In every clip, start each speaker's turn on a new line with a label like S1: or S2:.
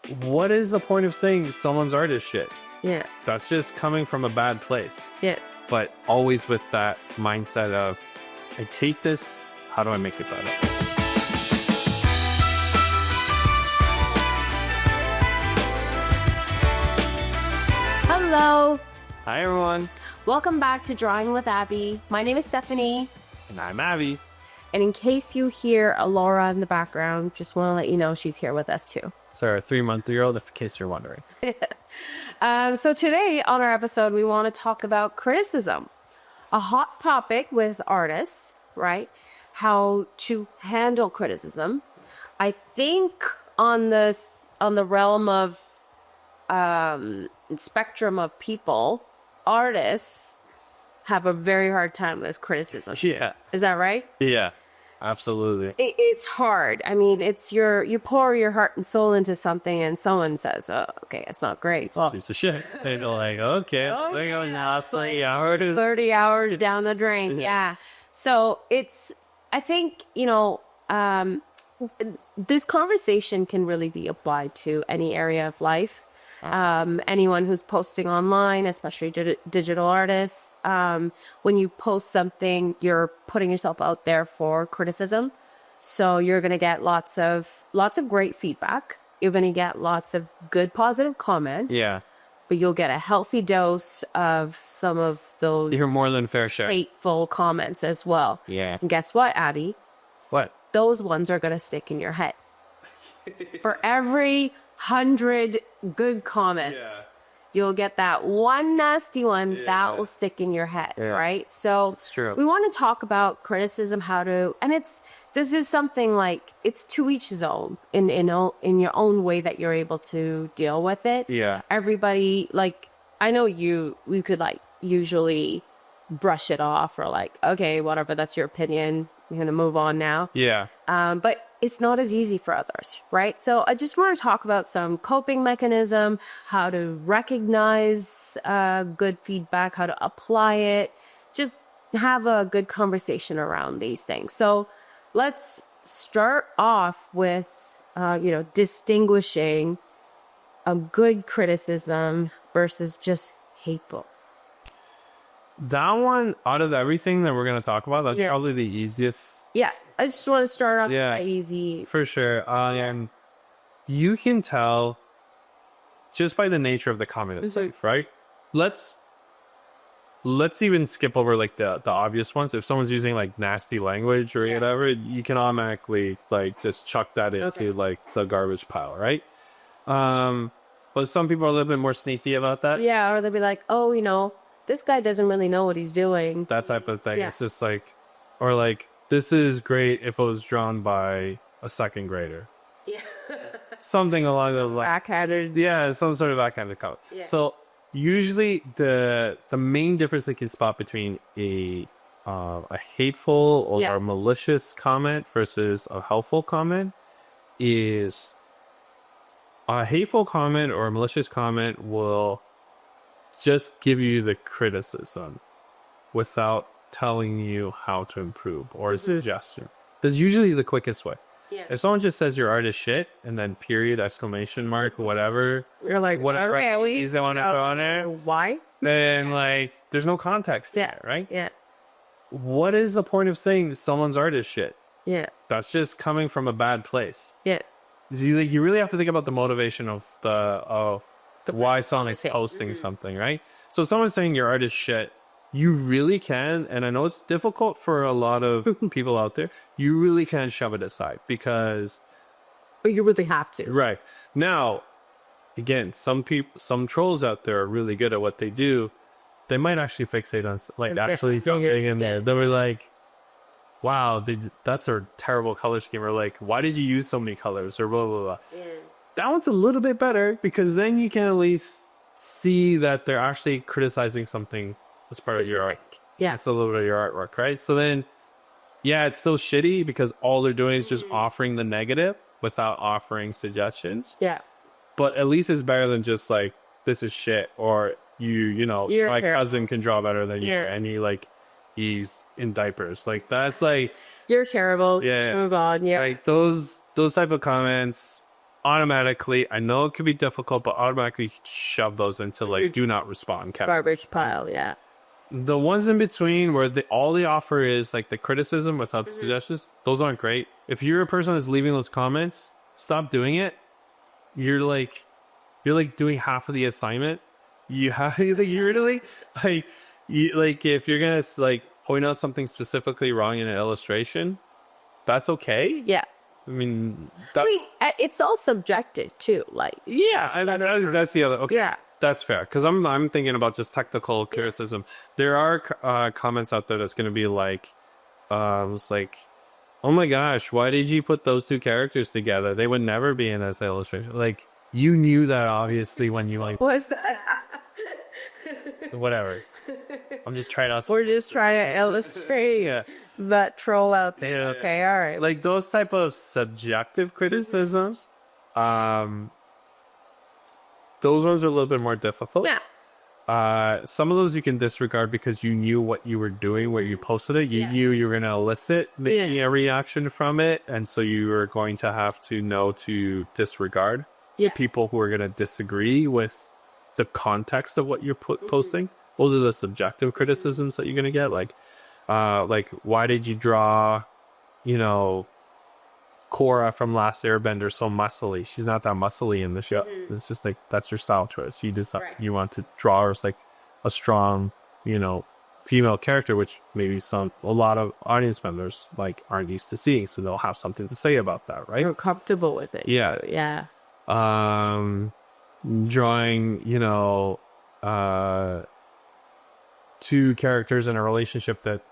S1: what is the point of saying someone's art is shit?
S2: Yeah.
S1: That's just coming from a bad place.
S2: Yeah.
S1: But always with that mindset of, I take this, how do I make it better?
S2: Hello.
S1: Hi, everyone.
S2: Welcome back to Drawing with Abby. My name is Stephanie.
S1: And I'm Abby.
S2: And in case you hear Laura in the background, just want to let you know she's here with us too.
S1: It's our 3-month-old, in case you're wondering.
S2: So today on our episode, we want to talk about criticism, a hot topic with artists, right? How to handle criticism. I think on the realm of spectrum of people, artists have a very hard time with criticism.
S1: Yeah.
S2: Is that right?
S1: Yeah, absolutely.
S2: It's hard. I mean, it's you pour your heart and soul into something and someone says, oh, okay, it's not great.
S1: Oh, piece of shit. And you're like, okay, there you go now. 30 hours.
S2: 30 hours down the drain. Yeah. So I think, this conversation can really be applied to any area of life. Anyone who's posting online, especially digital artists, when you post something, you're putting yourself out there for criticism. So you're going to get lots of great feedback. You're going to get lots of good, positive comment.
S1: Yeah.
S2: But you'll get a healthy dose of some of those
S1: You're more than fair share.
S2: hateful comments as well.
S1: Yeah.
S2: And guess what, Addy?
S1: What?
S2: Those ones are going to stick in your head. For every 100 good comments, you'll get that one nasty one that will stick in your head, right? So
S1: it's true.
S2: We want to talk about criticism, this is something like, it's to each his own in your own way that you're able to deal with it.
S1: Yeah.
S2: Everybody, like, I know we could like usually brush it off or like, okay, whatever, that's your opinion. We're going to move on now.
S1: Yeah.
S2: But it's not as easy for others, right? So I just want to talk about some coping mechanism, how to recognize good feedback, how to apply it, just have a good conversation around these things. So let's start off with, distinguishing a good criticism versus just hateful.
S1: That one, out of everything that we're going to talk about, that's probably the easiest.
S2: Yeah, I just want to start off easy.
S1: For sure. You can tell just by the nature of the comment itself, right? Let's even skip over like the obvious ones. If someone's using like nasty language or whatever, you can automatically like just chuck that into like the garbage pile, right? But some people are a little bit more sneaky about that.
S2: Yeah, or they'll be like, oh, this guy doesn't really know what he's doing.
S1: That type of thing. Yeah. It's just like, or like, this is great if it was drawn by a second grader.
S2: Yeah.
S1: Something along those lines.
S2: Backhanded.
S1: Yeah, some sort of backhanded comment. Yeah. So usually the main difference they can spot between a hateful or a malicious comment versus a helpful comment is a hateful comment or a malicious comment will just give you the criticism without telling you how to improve or a suggestion. That's usually the quickest way. Yeah. If someone just says your art is shit and then period, exclamation mark, whatever.
S2: You're like,
S1: whatever
S2: really?
S1: He's the one to throw on there.
S2: Why?
S1: Then like there's no context there, right?
S2: Yeah.
S1: What is the point of saying someone's art is shit?
S2: Yeah.
S1: That's just coming from a bad place.
S2: Yeah.
S1: You really have to think about the motivation of why someone is posting something, right? So if someone's saying your art is shit, you really can, and I know it's difficult for a lot of people out there, you really can shove it aside because...
S2: But you really have to.
S1: Right. Now, again, some trolls out there are really good at what they do. They might actually fixate on like actually something in there. They'll be like, wow, that's a terrible color scheme, or like, why did you use so many colors, or blah, blah, blah. Yeah. That one's a little bit better because then you can at least see that they're actually criticizing something as part of your art.
S2: Yeah.
S1: It's a little bit of your artwork, right? So then, yeah, it's still shitty because all they're doing is just offering the negative without offering suggestions.
S2: Yeah.
S1: But at least it's better than just like, this is shit, or my cousin can draw better than you, and he's in diapers. Like, that's like...
S2: You're terrible.
S1: Yeah.
S2: Move on. Yeah.
S1: Like, those type of comments, automatically, I know it could be difficult, but automatically shove those into like do not respond category.
S2: Garbage pile, yeah.
S1: The ones in between where all they offer is like the criticism without the suggestions, those aren't great. If you're a person that's leaving those comments, stop doing it. You're like doing half of the assignment. You have you're really like if you're gonna like point out something specifically wrong in an illustration, that's okay.
S2: Yeah.
S1: I mean,
S2: it's all subjective too. Like,
S1: yeah, that's the other. Okay,
S2: yeah,
S1: that's fair. Because I'm thinking about just technical criticism. There are comments out there that's going to be like, it's like, oh my gosh, why did you put those two characters together? They would never be in this illustration. Like, you knew that obviously when you like.
S2: What's that?
S1: Whatever. I'm just trying to.
S2: We're just trying to illustrate that troll out there. Okay, all right.
S1: Like those type of subjective criticisms, those ones are a little bit more difficult.
S2: Yeah.
S1: Some of those you can disregard because you knew what you were doing where you posted it. You knew you were going to elicit a reaction from it, and so you were going to have to know to disregard people who are going to disagree with the context of what you're posting. Those are the subjective criticisms that you're going to get, like why did you draw, Korra from Last Airbender so muscly? She's not that muscly in the show. It's just like that's your style choice. You just you want to draw her as like a strong, female character, which maybe a lot of audience members like aren't used to seeing, so they'll have something to say about that, right?
S2: You're comfortable with it.
S1: Yeah. Drawing, two characters in a relationship that,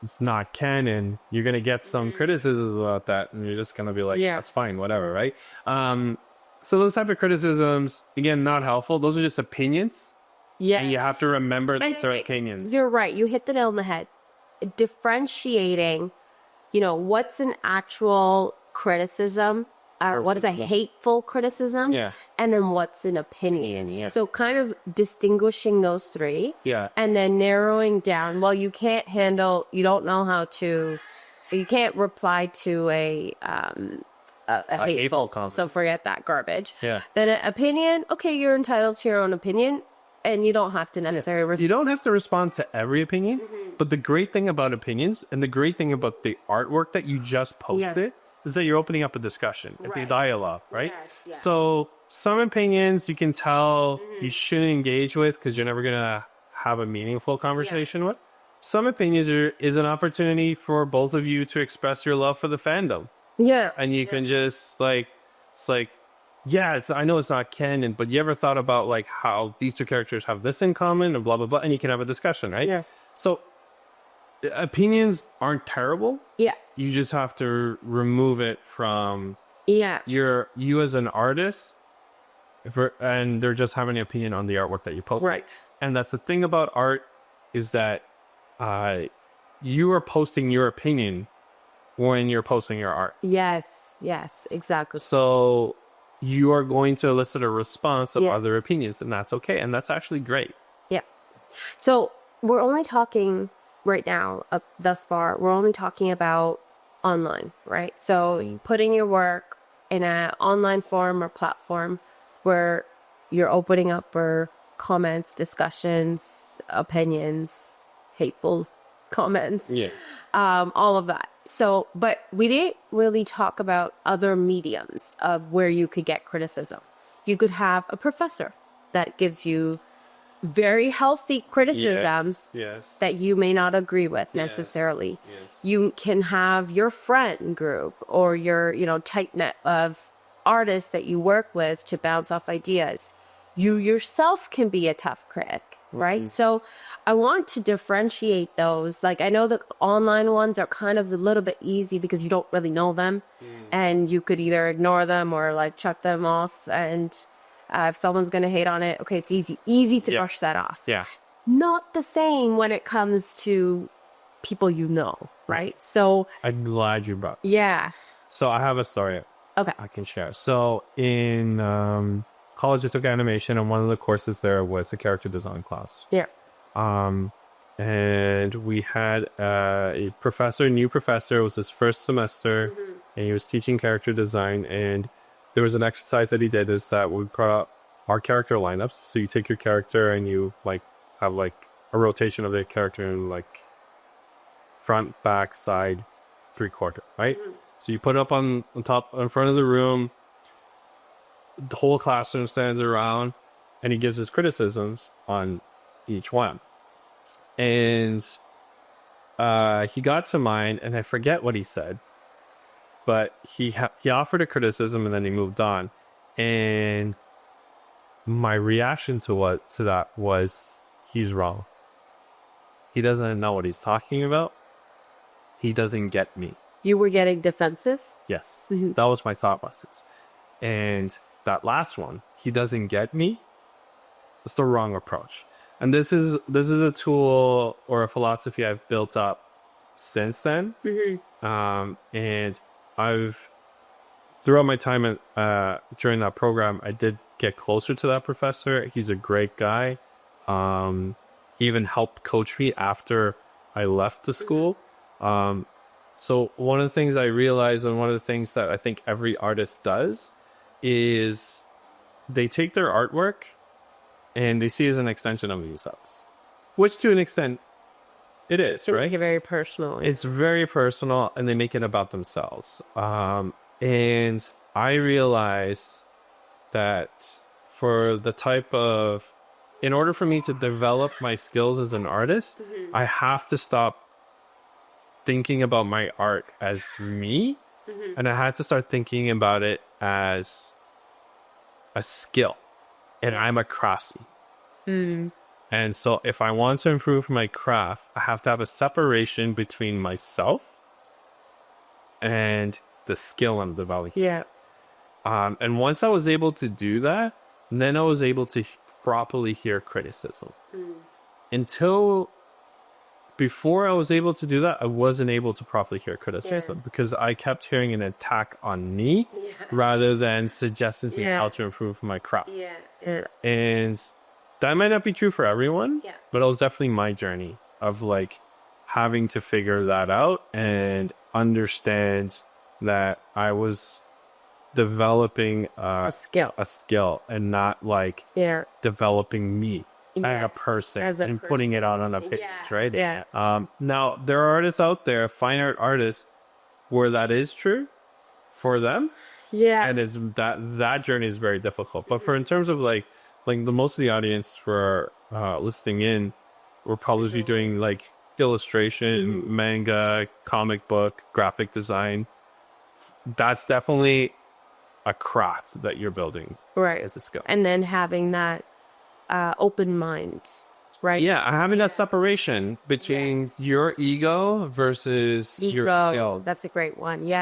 S1: it's not canon, you're going to get some criticisms about that, and you're just going to be like, that's fine, whatever, right? So those type of criticisms, again, not helpful. Those are just opinions. Yeah. And you have to remember those are opinions.
S2: You're right. You hit the nail on the head. Differentiating, what's an actual criticism, or what is a hateful criticism, and then what's an opinion. So kind of distinguishing those three, and then narrowing down. Well, you can't reply to a hateful comment. So forget that garbage. Then an opinion, okay, you're entitled to your own opinion, and you don't have to necessarily
S1: you don't have to respond to every opinion, but the great thing about opinions and the great thing about the artwork that you just posted is that you're opening up a discussion, a dialogue, right? Yes. So some opinions you can tell you shouldn't engage with because you're never going to have a meaningful conversation with. Some opinions is an opportunity for both of you to express your love for the fandom. Yeah. And you can just I know it's not canon, but you ever thought about like how these two characters have this in common and blah, blah, blah, and you can have a discussion, right? Yeah. So opinions aren't terrible. Yeah. You just have to remove it from you as an artist, and they're just having an opinion on the artwork that you post. Right. And that's the thing about art is that you are posting your opinion when you're posting your art. Yes, exactly. So you are going to elicit a response of other opinions, and that's okay. And that's actually great. Yeah.
S2: So we're only talking right now, thus far, we're only talking about online, right? So putting your work in an online forum or platform where you're opening up for comments, discussions, opinions, hateful comments, all of that. So, but we didn't really talk about other mediums of where you could get criticism. You could have a professor that gives you very healthy criticisms that you may not agree with necessarily. You can have your friend group or your, tight net of artists that you work with to bounce off ideas. You yourself can be a tough critic, right? So I want to differentiate those. Like, I know the online ones are kind of a little bit easy because you don't really know them, and you could either ignore them or like chuck them off. And if someone's going to hate on it, okay, it's easy to brush that off. Yeah. Not the same when it comes to people right? So
S1: I'm glad you brought.
S2: Yeah.
S1: So I have a story. Okay. I can share. So in college, I took animation, and one of the courses there was a character design class. Yeah. And we had a new professor. It was his first semester, and he was teaching character design, and there was an exercise that he did is that we brought up our character lineups. So you take your character and you like have like a rotation of the character in like front, back, side, 3/4, right? So you put it up on top in front of the room. The whole classroom stands around, and he gives his criticisms on each one. And he got to mine, and I forget what he said, but he offered a criticism, and then he moved on. And my reaction to that was, he's wrong. He doesn't know what he's talking about. He doesn't get me.
S2: You were getting defensive?
S1: Yes, that was my thought process. And that last one, he doesn't get me. It's the wrong approach. And this is a tool or a philosophy I've built up since then. And I've throughout my time during that program, I did get closer to that professor. He's a great guy. He even helped coach me after I left the school. So one of the things I realized, and one of the things that I think every artist does, is they take their artwork and they see it as an extension of themselves, which to an extent it is, right?
S2: Make it very personal.
S1: It's very personal, and they make it about themselves. And I realize that in order for me to develop my skills as an artist, I have to stop thinking about my art as me, and I had to start thinking about it as a skill, and I'm a craftsman. And so if I want to improve my craft, I have to have a separation between myself and the skill I'm developing.
S2: Yeah.
S1: And once I was able to do that, then I was able to properly hear criticism. Before I was able to do that, I wasn't able to properly hear criticism because I kept hearing an attack on me rather than suggestions on how to improve my craft. And that might not be true for everyone, but it was definitely my journey of like having to figure that out and understand that I was developing a skill and not like developing me as a person putting it out on a page, right? Now there are artists out there, fine art artists, where that is true for them. And it's that journey is very difficult. But in terms of like the most of the audience for listening in, we're probably doing like illustration, manga, comic book, graphic design. That's definitely a craft that you're building,
S2: right,
S1: as a skill.
S2: And then having that open mind, right?
S1: Having that separation between your ego versus your skill.
S2: That's a great one.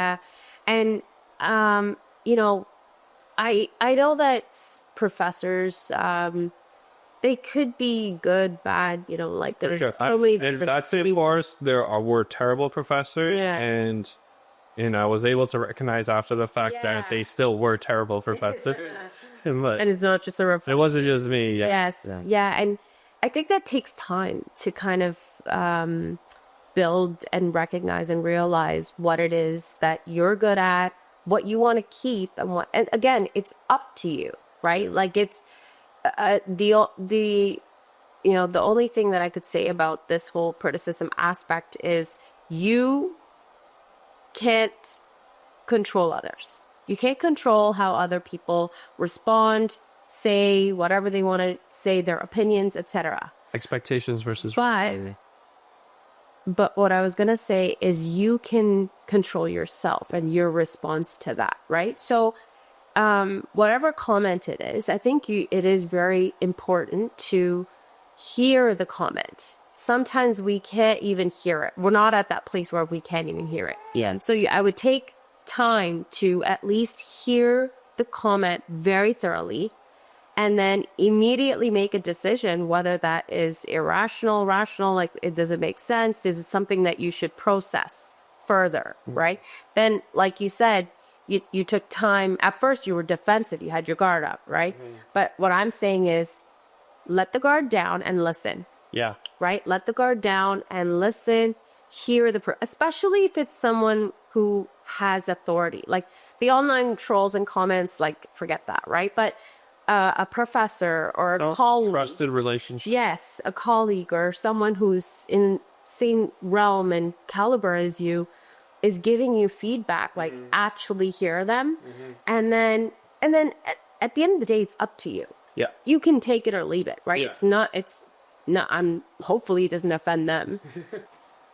S2: And you know, I know that professors, they could be good, bad, you know, like there's so many different.
S1: That's it. Of course, were terrible professors, and I was able to recognize after the fact that they still were terrible professors. But
S2: and it's not just a reflection.
S1: It wasn't just me.
S2: And I think that takes time to kind of build and recognize and realize what it is that you're good at, what you want to keep, and again, it's up to you, right? Like it's the only thing that I could say about this whole criticism aspect is you can't control others. You can't control how other people respond, say whatever they want to say, their opinions, etc.
S1: Expectations versus.
S2: But what I was going to say is you can control yourself and your response to that, right? So whatever comment it is, I think it is very important to hear the comment. Sometimes we can't even hear it. We're not at that place where we can't even hear it. So I would take time to at least hear the comment very thoroughly and then immediately make a decision whether that is irrational, rational, like it doesn't make sense. Is it something that you should process further, right? Then, like you said, you took time. At first, you were defensive. You had your guard up, right? But what I'm saying is let the guard down and listen. Right? Let the guard down and listen, hear especially if it's someone who has authority. Like the online trolls and comments, like forget that, right? But a professor or a colleague,
S1: trusted relationship.
S2: yes, a colleague or someone who's in same realm and caliber as you is giving you feedback, like actually hear them, and then at the end of the day, it's up to you.
S1: Yeah,
S2: You can take it or leave it, right?
S1: Yeah.
S2: It's not. Hopefully, it doesn't offend them.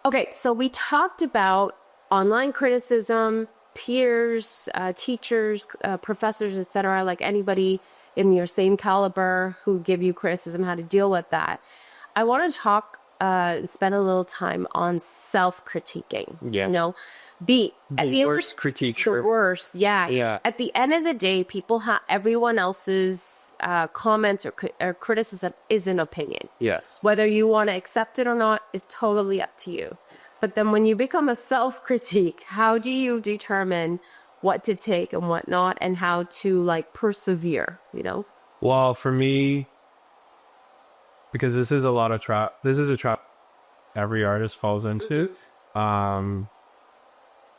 S2: Okay, so we talked about online criticism, peers, teachers, professors, etc., like anybody in your same caliber who give you criticism, how to deal with that. I want to talk, spend a little time on self-critiquing.
S1: Yeah.
S2: You know,
S1: the worst critique.
S2: the worst, yeah.
S1: Yeah.
S2: At the end of the day, people have everyone else's comments or criticism is an opinion.
S1: Yes.
S2: Whether you want to accept it or not is totally up to you. But then when you become a self-critique, how do you determine what to take and what not, and how to like persevere, you know?
S1: Well, for me, because this is a trap every artist falls into.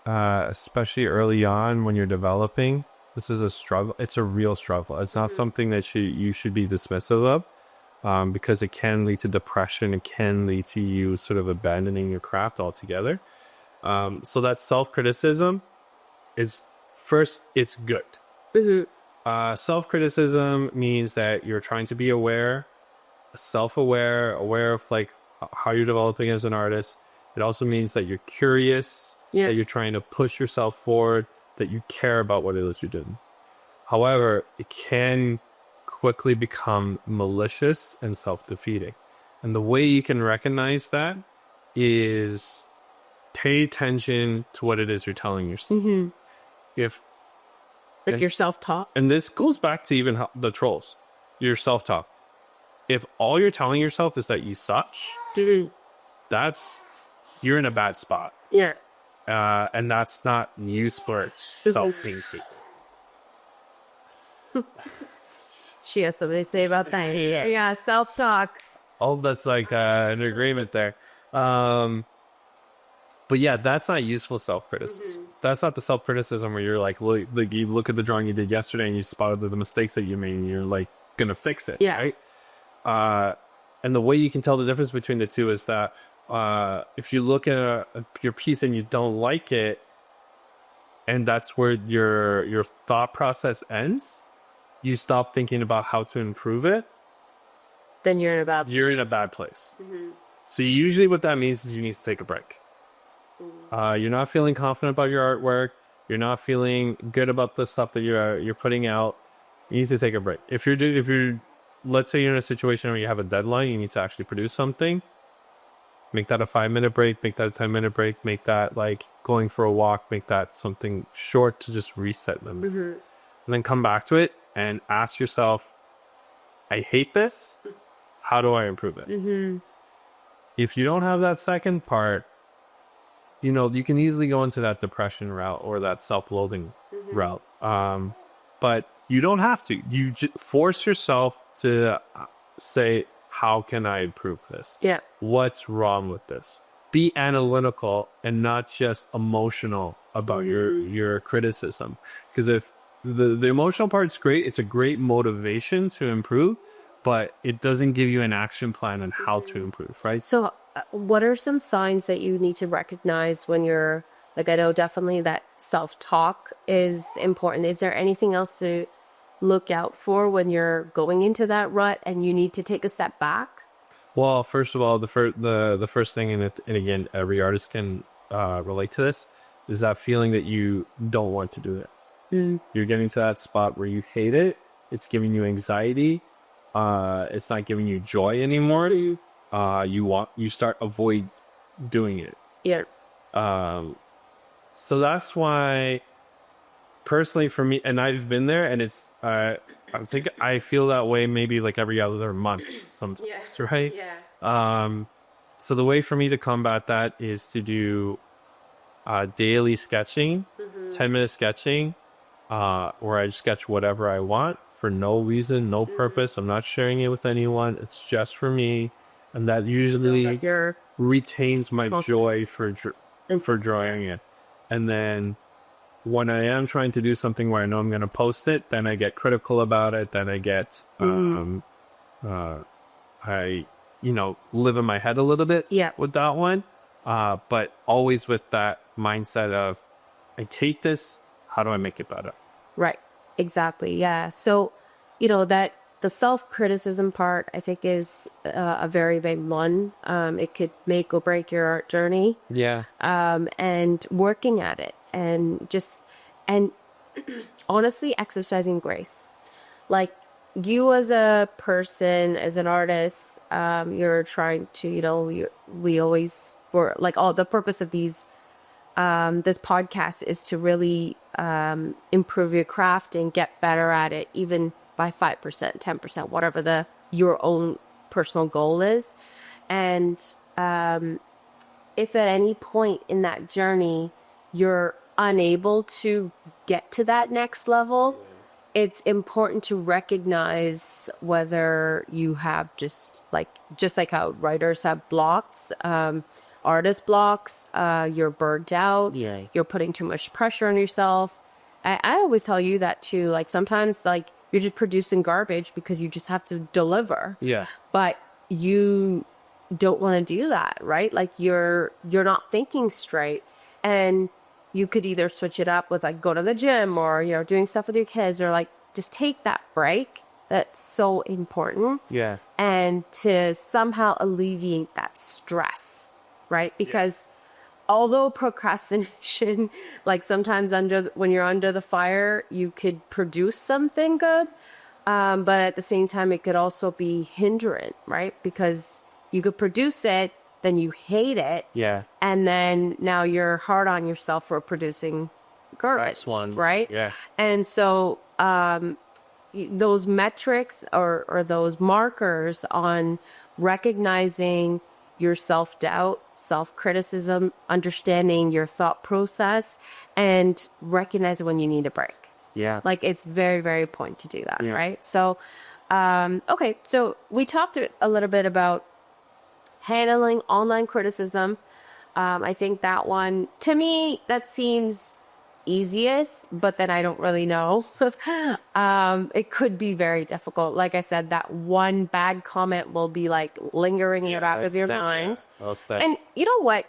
S1: Especially early on when you're developing, this is a struggle. It's a real struggle. It's not something that you should be dismissive of, because it can lead to depression. It can lead to you sort of abandoning your craft altogether. So that self-criticism is first, it's good. Self-criticism means that you're trying to be aware, self-aware, aware of like how you're developing as an artist. It also means that you're curious, that you're trying to push yourself forward, that you care about what it is you're doing. However, it can quickly become malicious and self-defeating. And the way you can recognize that is pay attention to what it is you're telling yourself. If
S2: Like your self-talk.
S1: And this goes back to even the trolls, your self-talk. If all you're telling yourself is that you suck, you're in a bad spot.
S2: Yeah.
S1: And that's not you sport being secret.
S2: She has something to say about that. Yeah, self-talk.
S1: Oh, that's like an agreement there. But yeah, that's not useful self-criticism. That's not the self-criticism where you're like you look at the drawing you did yesterday and you spotted the mistakes that you made and you're like gonna fix it.
S2: Yeah.
S1: Right? And the way you can tell the difference between the two is that if you look at your piece and you don't like it, and that's where your thought process ends, you stop thinking about how to improve it,
S2: then you're in a bad
S1: place. So usually what that means is you need to take a break. You're not feeling confident about your artwork. You're not feeling good about the stuff that you're putting out. You need to take a break. If you're let's say you're in a situation where you have a deadline, you need to actually produce something. Make that a 5-minute break, make that a 10-minute break, make that like going for a walk, make that something short to just reset them. And then come back to it and ask yourself, I hate this. How do I improve it? If you don't have that second part, you can easily go into that depression route or that self-loathing route. But you don't have to. You force yourself to say, how can I improve this?
S2: Yeah.
S1: What's wrong with this? Be analytical and not just emotional about your criticism. Because if the emotional part's great, it's a great motivation to improve, but it doesn't give you an action plan on how to improve, right?
S2: So what are some signs that you need to recognize when you're, like, I know definitely that self-talk is important. Is there anything else to look out for when you're going into that rut and you need to take a step back?
S1: Well, first of all, the first thing, and again, every artist can relate to this, is that feeling that you don't want to do it. You're getting to that spot where you hate it. It's giving you anxiety. It's not giving you joy anymore. You start avoid doing it.
S2: Yeah.
S1: So that's why, personally for me, and I've been there, and it's I think I feel that way maybe like every other month sometimes, right?
S2: Yeah.
S1: So the way for me to combat that is to do daily sketching, 10-minute sketching, where I sketch whatever I want for no reason, no purpose. I'm not sharing it with anyone. It's just for me, and that usually retains my joy for drawing it. And then when I am trying to do something where I know I'm going to post it, then I get critical about it. Then I get, I, live in my head a little bit with that one. But always with that mindset of, I take this, how do I make it better?
S2: Right. Exactly. Yeah. So, that the self-criticism part, I think, is a very big one. It could make or break your art journey.
S1: Yeah.
S2: And working at it and honestly exercising grace. Like, you as a person, as an artist, you're trying to, we always were like, all the purpose of this podcast is to really improve your craft and get better at it, even by 5%, 10%, whatever your own personal goal is. And if at any point in that journey you're unable to get to that next level, it's important to recognize whether you have just like how writers have blocks, artist blocks, you're burnt out, you're putting too much pressure on yourself. I always tell you that too. Like, sometimes, like, you're just producing garbage because you just have to deliver.
S1: Yeah.
S2: But you don't want to do that, right? Like, you're not thinking straight, and you could either switch it up with, like, go to the gym, or doing stuff with your kids, or like just take that break. That's so important.
S1: Yeah.
S2: And to somehow alleviate that stress, right? Because although procrastination, like, sometimes when you're under the fire, you could produce something good, but at the same time, it could also be hindrant, right? Because you could produce it, then you hate it, and then now you're hard on yourself for producing garbage, right?
S1: Yeah.
S2: And so those metrics or those markers on recognizing your self-doubt, self-criticism, understanding your thought process, and recognizing when you need a break.
S1: Yeah.
S2: Like, it's very, very important to do that, right? So, okay, so we talked a little bit about handling online criticism. I think that one, to me, that seems easiest, but then I don't really know. It could be very difficult. Like I said, that one bad comment will be like lingering in the back of your mind. And you know what?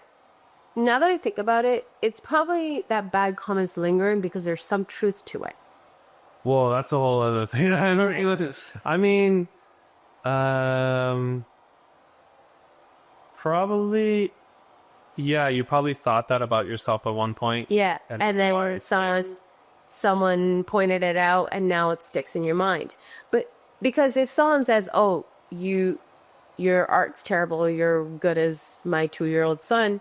S2: Now that I think about it, it's probably that bad comment's lingering because there's some truth to it.
S1: Well, that's a whole other thing. I mean, probably, yeah, you probably thought that about yourself at one point.
S2: Yeah, and then someone pointed it out, and now it sticks in your mind. But because if someone says, "Oh, your art's terrible, you're good as my 2-year-old son,"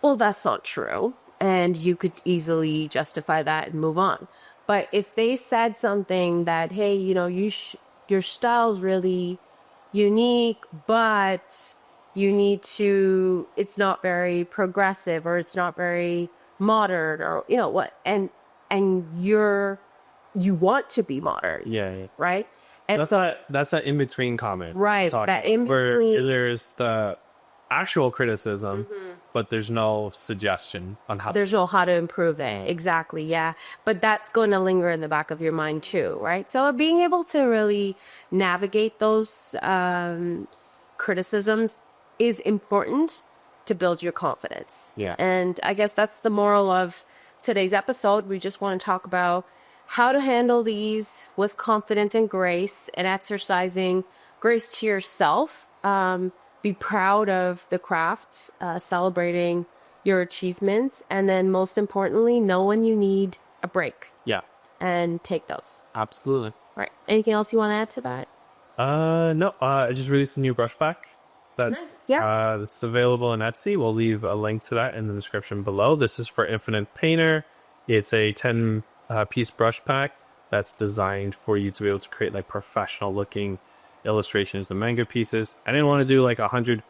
S2: well, that's not true, and you could easily justify that and move on. But if they said something that, "Hey, your style's really unique, but it's not very progressive, or it's not very modern," or what, and you want to be modern, right? And
S1: that's that in between comment,
S2: right? That in between,
S1: where there's the actual criticism, but there's no suggestion on how.
S2: There's no how to improve it. Exactly, yeah. But that's going to linger in the back of your mind too, right? So being able to really navigate those criticisms is important to build your confidence.
S1: Yeah.
S2: And I guess that's the moral of today's episode. We just want to talk about how to handle these with confidence and grace, and exercising grace to yourself. Be proud of the craft, celebrating your achievements, and then most importantly, know when you need a break.
S1: Yeah.
S2: And take those.
S1: Absolutely.
S2: Right. Anything else you want to add to that?
S1: No. I just released a new brush pack. That's that's available on Etsy. We'll leave a link to that in the description below. This is for Infinite Painter. It's a 10 piece brush pack that's designed for you to be able to create like professional looking illustrations and manga pieces. I didn't want to do like 100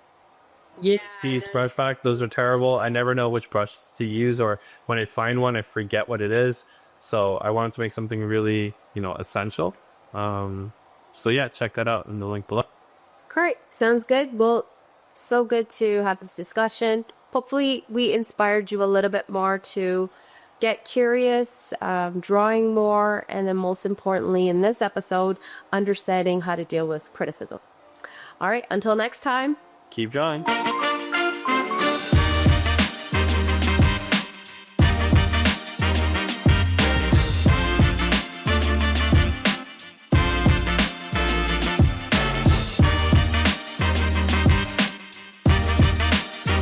S1: piece brush pack. Those are terrible. I never know which brush to use, or when I find one, I forget what it is. So I wanted to make something really, essential. So yeah, check that out in the link below.
S2: Great. Sounds good. Well, so good to have this discussion. Hopefully we inspired you a little bit more to get curious, drawing more, and then most importantly in this episode, understanding how to deal with criticism. All right, until next time.
S1: Keep drawing.